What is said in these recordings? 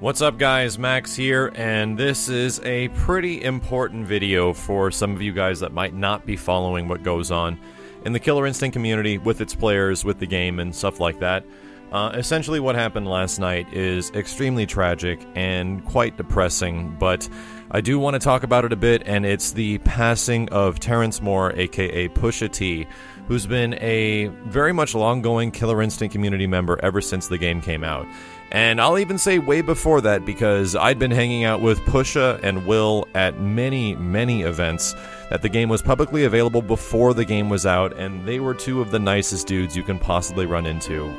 What's up guys, Max here, and this is a pretty important video for some of you guys that might not be following what goes on in the Killer Instinct community with its players, with the game, and stuff like that. Essentially what happened last night is extremely tragic and quite depressing, but I do want to talk about it a bit, and it's the passing of Terrence Moore, aka PushaTee, who's been a very much long-going Killer Instinct community member ever since the game came out. And I'll even say way before that, because I'd been hanging out with Pusha and Will at many, many events that the game was publicly available before the game was out, and they were two of the nicest dudes you can possibly run into.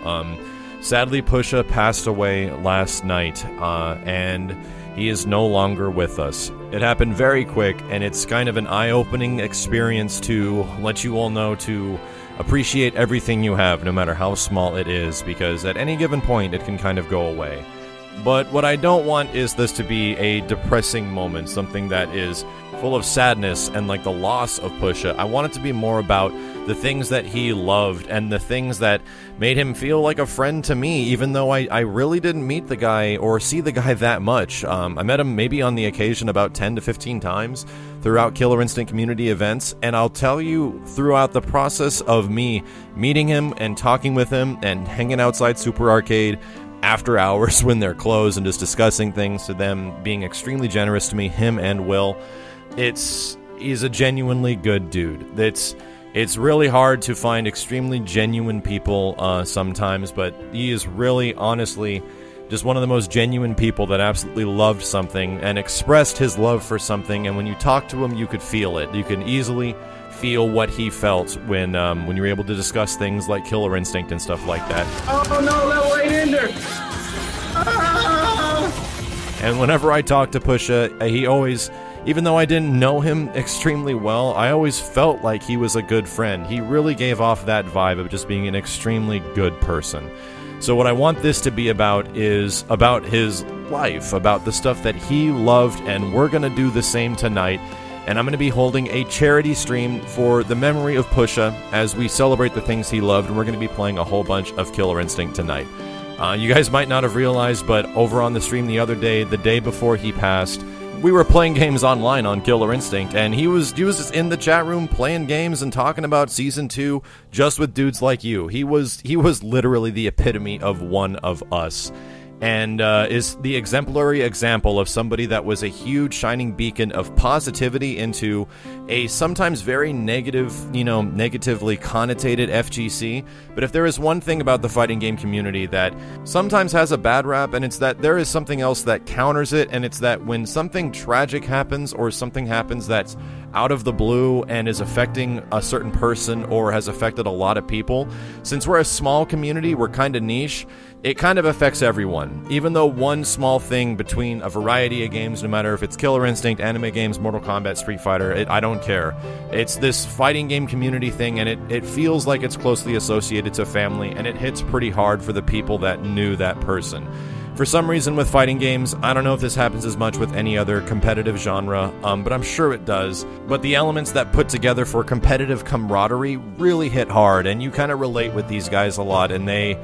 Sadly, Pusha passed away last night, and he is no longer with us. It happened very quick, and it's kind of an eye-opening experience to let you all know to appreciate everything you have, no matter how small it is, because at any given point it can kind of go away. But what I don't want is this to be a depressing moment, something that is full of sadness and like the loss of Pusha. I want it to be more about the things that he loved and the things that made him feel like a friend to me, even though I really didn't meet the guy or see the guy that much. I met him maybe on the occasion about 10 to 15 times throughout Killer Instinct community events, and I'll tell you, throughout the process of me meeting him and talking with him and hanging outside Super Arcade after hours when they're closed and just discussing things, to them being extremely generous to me, him and Will, he's a genuinely good dude. It's really hard to find extremely genuine people sometimes, but he is really, honestly, just one of the most genuine people that absolutely loved something and expressed his love for something, and when you talk to him, you could feel it. You can easily feel what he felt when you were able to discuss things like Killer Instinct and stuff like that. Oh no, that white ender! And whenever I talked to Pusha, he always, even though I didn't know him extremely well, I always felt like he was a good friend. He really gave off that vibe of just being an extremely good person. So what I want this to be about is about his life, about the stuff that he loved, and we're going to do the same tonight. And I'm going to be holding a charity stream for the memory of Pusha as we celebrate the things he loved, and we're going to be playing a whole bunch of Killer Instinct tonight. You guys might not have realized, but over on the stream the other day, the day before he passed, we were playing games online on Killer Instinct, and he was just in the chat room playing games and talking about Season 2 just with dudes like you. He was literally the epitome of one of us, and is the exemplary example of somebody that was a huge shining beacon of positivity into a sometimes very negative, negatively connotated FGC. But if there is one thing about the fighting game community that sometimes has a bad rap, and it's that there is something else that counters it, and it's that when something tragic happens or something happens that's out of the blue and is affecting a certain person or has affected a lot of people, since we're a small community, we're kind of niche, it kind of affects everyone. Even though one small thing between a variety of games, no matter if it's Killer Instinct, anime games, Mortal Kombat, Street Fighter, I don't care. It's this fighting game community thing, and it feels like it's closely associated to family, and it hits pretty hard for the people that knew that person. For some reason with fighting games, I don't know if this happens as much with any other competitive genre, but I'm sure it does. But the elements that put together for competitive camaraderie really hit hard, and you kind of relate with these guys a lot, and they,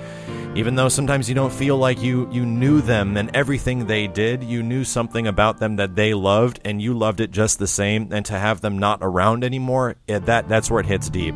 even though sometimes you don't feel like you knew them and everything they did, you knew something about them that they loved, and you loved it just the same, and to have them not around anymore, that's where it hits deep.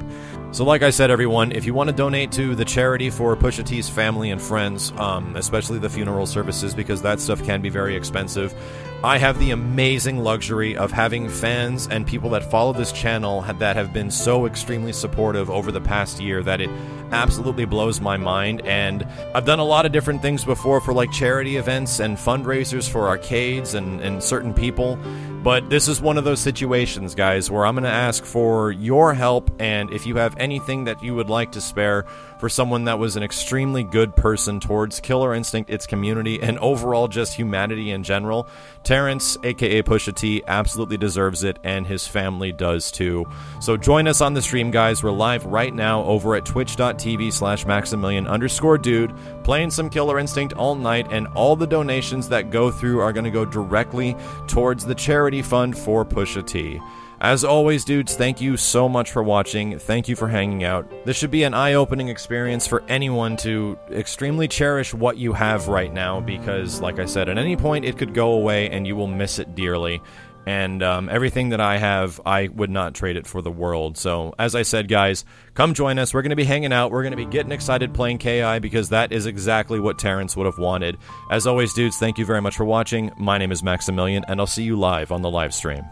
So like I said, everyone, if you want to donate to the charity for PushaTee's family and friends, especially the funeral services, because that stuff can be very expensive, I have the amazing luxury of having fans and people that follow this channel that have been so extremely supportive over the past year that it absolutely blows my mind. And I've done a lot of different things before for like charity events and fundraisers for arcades and certain people. But this is one of those situations, guys, where I'm going to ask for your help, and if you have anything that you would like to spare for someone that was an extremely good person towards Killer Instinct, its community, and overall just humanity in general, Terrence, aka PushaTee, absolutely deserves it, and his family does too. So join us on the stream, guys. We're live right now over at twitch.tv/Maximilian_dude, playing some Killer Instinct all night, and all the donations that go through are going to go directly towards the charity fund for PushaTee. As always, dudes, thank you so much for watching. Thank you for hanging out. This should be an eye-opening experience for anyone to extremely cherish what you have right now, because, like I said, at any point it could go away and you will miss it dearly. And everything that I have, I would not trade it for the world. So, as I said, guys, come join us. We're going to be hanging out. We're going to be getting excited playing KI, because that is exactly what Terrence would have wanted. As always, dudes, thank you very much for watching. My name is Maximilian, and I'll see you live on the live stream.